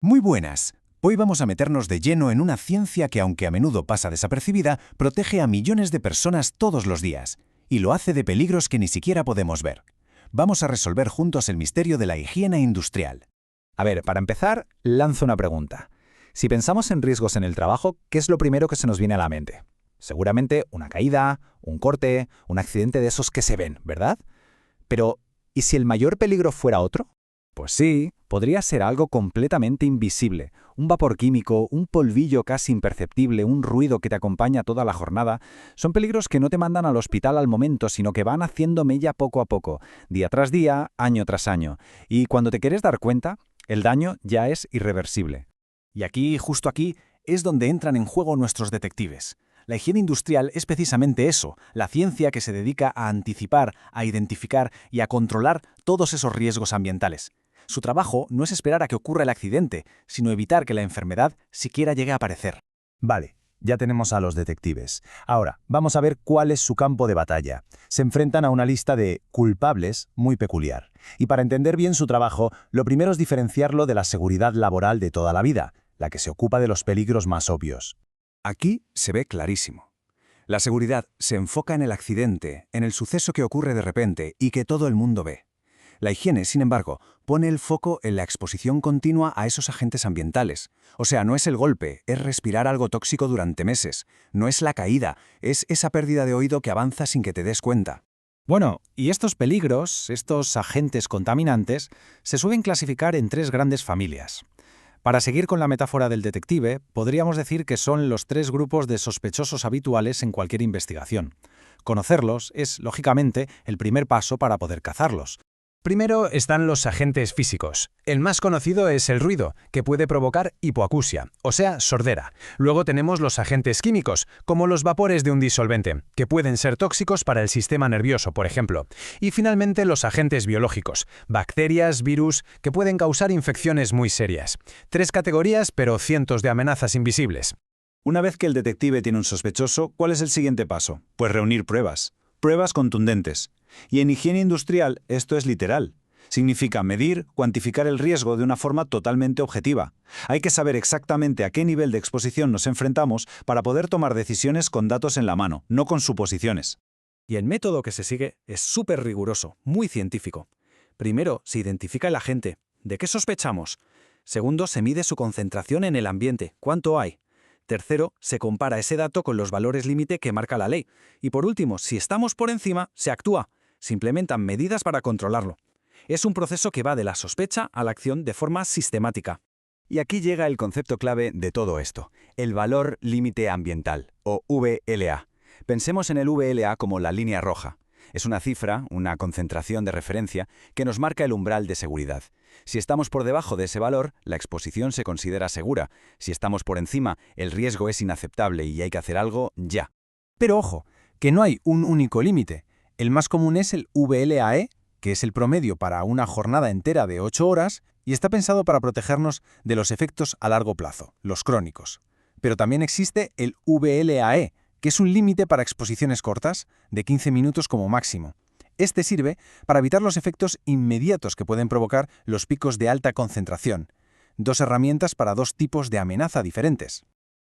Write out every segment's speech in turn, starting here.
Muy buenas. Hoy vamos a meternos de lleno en una ciencia que, aunque a menudo pasa desapercibida, protege a millones de personas todos los días, y lo hace de peligros que ni siquiera podemos ver. Vamos a resolver juntos el misterio de la higiene industrial. A ver, para empezar, lanzo una pregunta. Si pensamos en riesgos en el trabajo, ¿qué es lo primero que se nos viene a la mente? Seguramente una caída, un corte, un accidente de esos que se ven, ¿verdad? Pero, ¿y si el mayor peligro fuera otro? Pues sí, podría ser algo completamente invisible, un vapor químico, un polvillo casi imperceptible, un ruido que te acompaña toda la jornada. Son peligros que no te mandan al hospital al momento, sino que van haciendo mella poco a poco, día tras día, año tras año. Y cuando te quieres dar cuenta, el daño ya es irreversible. Y aquí, justo aquí, es donde entran en juego nuestros detectives. La higiene industrial es precisamente eso, la ciencia que se dedica a anticipar, a identificar y a controlar todos esos riesgos ambientales. Su trabajo no es esperar a que ocurra el accidente, sino evitar que la enfermedad siquiera llegue a aparecer. Vale, ya tenemos a los detectives. Ahora, vamos a ver cuál es su campo de batalla. Se enfrentan a una lista de culpables muy peculiar. Y para entender bien su trabajo, lo primero es diferenciarlo de la seguridad laboral de toda la vida, la que se ocupa de los peligros más obvios. Aquí se ve clarísimo. La seguridad se enfoca en el accidente, en el suceso que ocurre de repente y que todo el mundo ve. La higiene, sin embargo, pone el foco en la exposición continua a esos agentes ambientales. O sea, no es el golpe, es respirar algo tóxico durante meses. No es la caída, es esa pérdida de oído que avanza sin que te des cuenta. Bueno, y estos peligros, estos agentes contaminantes, se suelen clasificar en tres grandes familias. Para seguir con la metáfora del detective, podríamos decir que son los tres grupos de sospechosos habituales en cualquier investigación. Conocerlos es, lógicamente, el primer paso para poder cazarlos. Primero están los agentes físicos. El más conocido es el ruido, que puede provocar hipoacusia, o sea, sordera. Luego tenemos los agentes químicos, como los vapores de un disolvente, que pueden ser tóxicos para el sistema nervioso, por ejemplo. Y finalmente los agentes biológicos, bacterias, virus, que pueden causar infecciones muy serias. Tres categorías, pero cientos de amenazas invisibles. Una vez que el detective tiene un sospechoso, ¿cuál es el siguiente paso? Pues reunir pruebas. Pruebas contundentes. Y en higiene industrial esto es literal. Significa medir, cuantificar el riesgo de una forma totalmente objetiva. Hay que saber exactamente a qué nivel de exposición nos enfrentamos para poder tomar decisiones con datos en la mano, no con suposiciones. Y el método que se sigue es súper riguroso, muy científico. Primero, se identifica el agente. ¿De qué sospechamos? Segundo, se mide su concentración en el ambiente. ¿Cuánto hay? Tercero, se compara ese dato con los valores límite que marca la ley. Y por último, si estamos por encima, se actúa. Se implementan medidas para controlarlo. Es un proceso que va de la sospecha a la acción de forma sistemática. Y aquí llega el concepto clave de todo esto, el valor límite ambiental, o VLA. Pensemos en el VLA como la línea roja. Es una cifra, una concentración de referencia, que nos marca el umbral de seguridad. Si estamos por debajo de ese valor, la exposición se considera segura. Si estamos por encima, el riesgo es inaceptable y hay que hacer algo ya. Pero ojo, que no hay un único límite. El más común es el VLAE, que es el promedio para una jornada entera de 8 horas y está pensado para protegernos de los efectos a largo plazo, los crónicos. Pero también existe el VLAE, que es un límite para exposiciones cortas, de 15 minutos como máximo. Este sirve para evitar los efectos inmediatos que pueden provocar los picos de alta concentración. Dos herramientas para dos tipos de amenaza diferentes.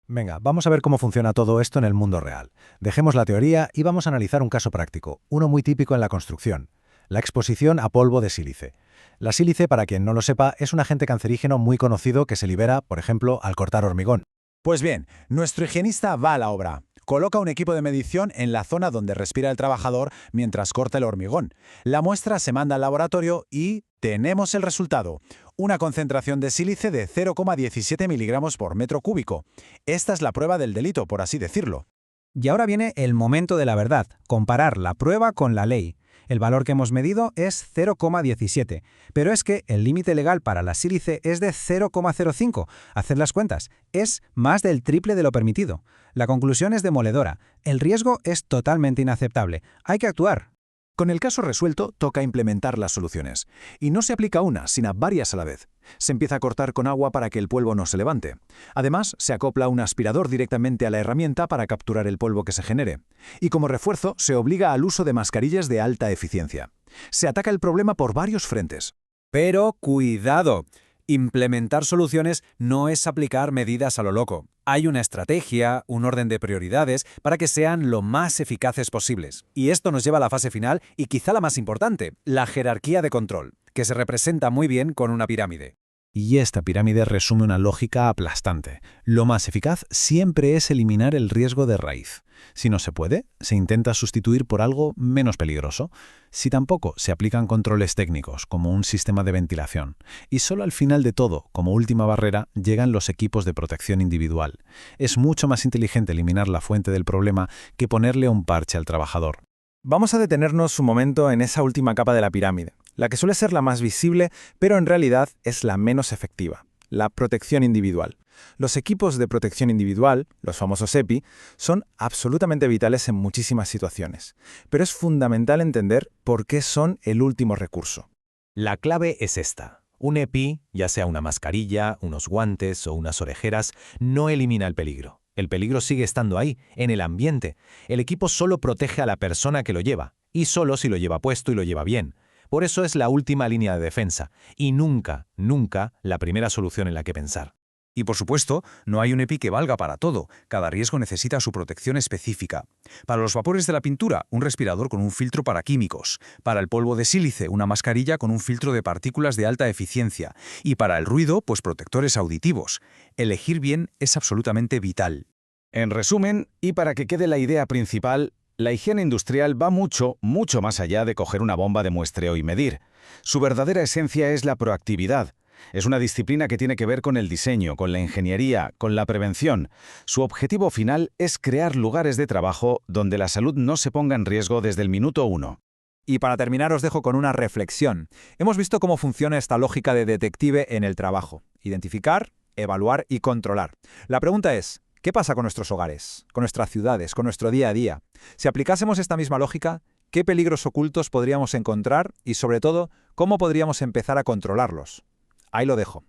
Venga, vamos a ver cómo funciona todo esto en el mundo real. Dejemos la teoría y vamos a analizar un caso práctico, uno muy típico en la construcción: la exposición a polvo de sílice. La sílice, para quien no lo sepa, es un agente cancerígeno muy conocido que se libera, por ejemplo, al cortar hormigón. Pues bien, nuestro higienista va a la obra. Coloca un equipo de medición en la zona donde respira el trabajador mientras corta el hormigón. La muestra se manda al laboratorio y tenemos el resultado. Una concentración de sílice de 0,17 miligramos por metro cúbico. Esta es la prueba del delito, por así decirlo. Y ahora viene el momento de la verdad, comparar la prueba con la ley. El valor que hemos medido es 0,17, pero es que el límite legal para la sílice es de 0,05. Haced las cuentas, es más del triple de lo permitido. La conclusión es demoledora. El riesgo es totalmente inaceptable. Hay que actuar. Con el caso resuelto, toca implementar las soluciones. Y no se aplica una, sino varias a la vez. Se empieza a cortar con agua para que el polvo no se levante. Además, se acopla un aspirador directamente a la herramienta para capturar el polvo que se genere. Y como refuerzo, se obliga al uso de mascarillas de alta eficiencia. Se ataca el problema por varios frentes. Pero cuidado. Implementar soluciones no es aplicar medidas a lo loco. Hay una estrategia, un orden de prioridades para que sean lo más eficaces posibles. Y esto nos lleva a la fase final y quizá la más importante, la jerarquía de control, que se representa muy bien con una pirámide. Y esta pirámide resume una lógica aplastante. Lo más eficaz siempre es eliminar el riesgo de raíz. Si no se puede, se intenta sustituir por algo menos peligroso. Si tampoco, se aplican controles técnicos, como un sistema de ventilación. Y solo al final de todo, como última barrera, llegan los equipos de protección individual. Es mucho más inteligente eliminar la fuente del problema que ponerle un parche al trabajador. Vamos a detenernos un momento en esa última capa de la pirámide, la que suele ser la más visible, pero en realidad es la menos efectiva, la protección individual. Los equipos de protección individual, los famosos EPI, son absolutamente vitales en muchísimas situaciones, pero es fundamental entender por qué son el último recurso. La clave es esta. Un EPI, ya sea una mascarilla, unos guantes o unas orejeras, no elimina el peligro. El peligro sigue estando ahí, en el ambiente. El equipo solo protege a la persona que lo lleva, y solo si lo lleva puesto y lo lleva bien. Por eso es la última línea de defensa, y nunca, nunca la primera solución en la que pensar. Y por supuesto, no hay un EPI que valga para todo. Cada riesgo necesita su protección específica. Para los vapores de la pintura, un respirador con un filtro para químicos. Para el polvo de sílice, una mascarilla con un filtro de partículas de alta eficiencia. Y para el ruido, pues protectores auditivos. Elegir bien es absolutamente vital. En resumen, y para que quede la idea principal, la higiene industrial va mucho, mucho más allá de coger una bomba de muestreo y medir. Su verdadera esencia es la proactividad. Es una disciplina que tiene que ver con el diseño, con la ingeniería, con la prevención. Su objetivo final es crear lugares de trabajo donde la salud no se ponga en riesgo desde el minuto 1. Y para terminar os dejo con una reflexión. Hemos visto cómo funciona esta lógica de detective en el trabajo. Identificar, evaluar y controlar. La pregunta es, ¿qué pasa con nuestros hogares, con nuestras ciudades, con nuestro día a día? Si aplicásemos esta misma lógica, ¿qué peligros ocultos podríamos encontrar y, sobre todo, cómo podríamos empezar a controlarlos? Ahí lo dejo.